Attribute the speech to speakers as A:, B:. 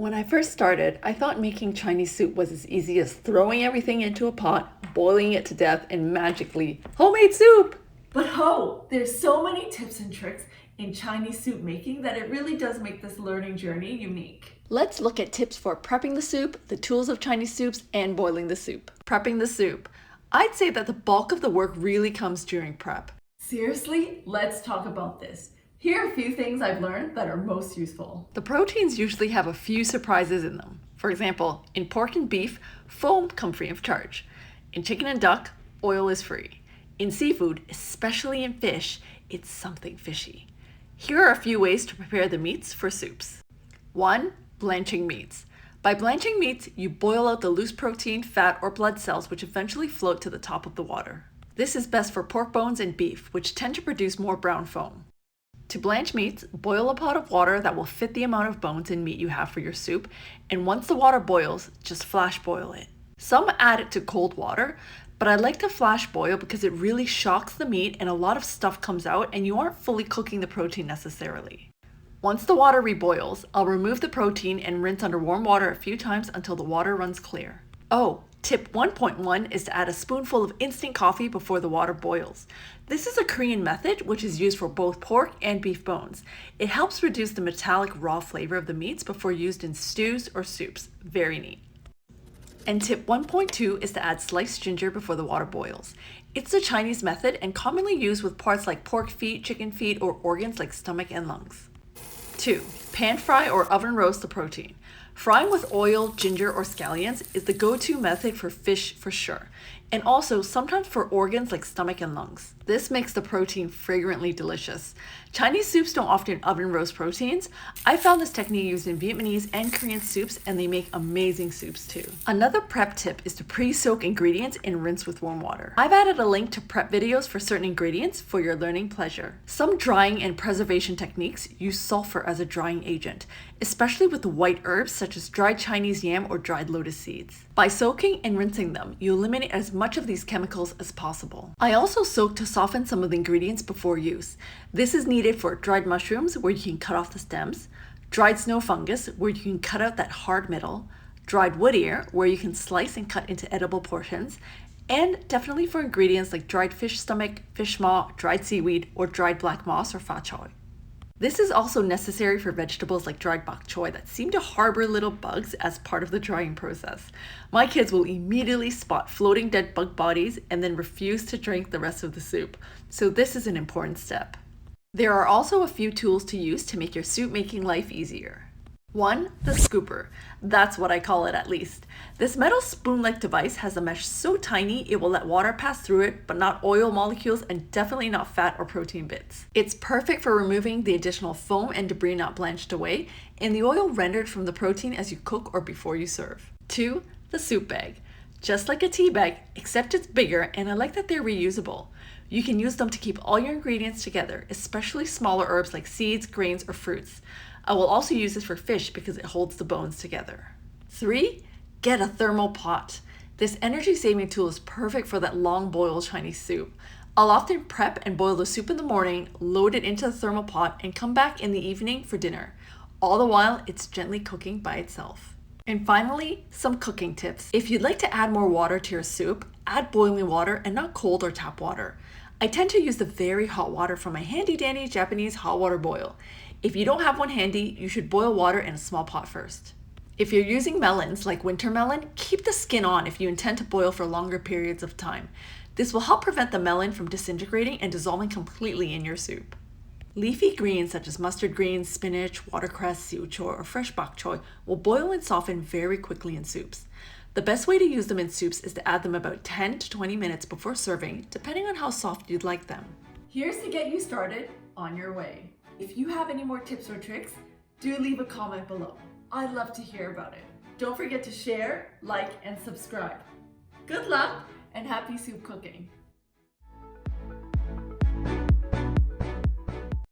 A: When I first started, I thought making Chinese soup was as easy as throwing everything into a pot, boiling it to death, and magically, homemade soup!
B: But there's so many tips and tricks in Chinese soup making that it really does make this learning journey unique.
A: Let's look at tips for prepping the soup, the tools of Chinese soups, and boiling the soup. Prepping the soup. I'd say that the bulk of the work really comes during prep.
B: Seriously, let's talk about this. Here are a few things I've learned that are most useful.
A: The proteins usually have a few surprises in them. For example, in pork and beef, foam come free of charge. In chicken and duck, oil is free. In seafood, especially in fish, it's something fishy. Here are a few ways to prepare the meats for soups. 1. Blanching meats. By blanching meats, you boil out the loose protein, fat, or blood cells which eventually float to the top of the water. This is best for pork bones and beef, which tend to produce more brown foam. To blanch meats, boil a pot of water that will fit the amount of bones and meat you have for your soup, and once the water boils, just flash boil it. Some add it to cold water, but I like to flash boil because it really shocks the meat and a lot of stuff comes out and you aren't fully cooking the protein necessarily. Once the water reboils, I'll remove the protein and rinse under warm water a few times until the water runs clear. Oh, tip 1.1 is to add a spoonful of instant coffee before the water boils. This is a Korean method which is used for both pork and beef bones. It helps reduce the metallic raw flavor of the meats before used in stews or soups. Very neat. And tip 1.2 is to add sliced ginger before the water boils. It's the Chinese method and commonly used with parts like pork feet, chicken feet, or organs like stomach and lungs. 2. Pan fry or oven roast the protein. Frying with oil, ginger, or scallions is the go-to method for fish for sure, and also sometimes for organs like stomach and lungs. This makes the protein fragrantly delicious. Chinese soups don't often oven roast proteins. I found this technique used in Vietnamese and Korean soups, and they make amazing soups too. Another prep tip is to pre-soak ingredients and rinse with warm water. I've added a link to prep videos for certain ingredients for your learning pleasure. Some drying and preservation techniques use sulfur as a drying agent, especially with white herbs such as dried Chinese yam or dried lotus seeds. By soaking and rinsing them, you eliminate as much of these chemicals as possible. I also soak to soften some of the ingredients before use. This is needed for dried mushrooms, where you can cut off the stems, dried snow fungus, where you can cut out that hard middle, dried wood ear, where you can slice and cut into edible portions, and definitely for ingredients like dried fish stomach, fish maw, dried seaweed, or dried black moss or fa choy. This is also necessary for vegetables like dried bok choy that seem to harbor little bugs as part of the drying process. My kids will immediately spot floating dead bug bodies and then refuse to drink the rest of the soup, so this is an important step. There are also a few tools to use to make your soup making life easier. 1. The scooper. That's what I call it, at least. This metal spoon-like device has a mesh so tiny it will let water pass through it, but not oil molecules and definitely not fat or protein bits. It's perfect for removing the additional foam and debris not blanched away, and the oil rendered from the protein as you cook or before you serve. 2. The soup bag. Just like a tea bag, except it's bigger, and I like that they're reusable. You can use them to keep all your ingredients together, especially smaller herbs like seeds, grains, or fruits. I will also use this for fish because it holds the bones together. 3. Get a thermal pot. This energy-saving tool is perfect for that long boil Chinese soup. I'll often prep and boil the soup in the morning, load it into the thermal pot, and come back in the evening for dinner. All the while, it's gently cooking by itself. And finally, some cooking tips. If you'd like to add more water to your soup, add boiling water and not cold or tap water. I tend to use the very hot water from my handy-dandy Japanese hot water boil. If you don't have one handy, you should boil water in a small pot first. If you're using melons like winter melon, keep the skin on if you intend to boil for longer periods of time. This will help prevent the melon from disintegrating and dissolving completely in your soup. Leafy greens such as mustard greens, spinach, watercress, siucho, or fresh bok choy will boil and soften very quickly in soups. The best way to use them in soups is to add them about 10 to 20 minutes before serving, depending on how soft you'd like them.
B: Here's to get you started on your way. If you have any more tips or tricks, do leave a comment below. I'd love to hear about it. Don't forget to share, like, and subscribe. Good luck and happy soup cooking.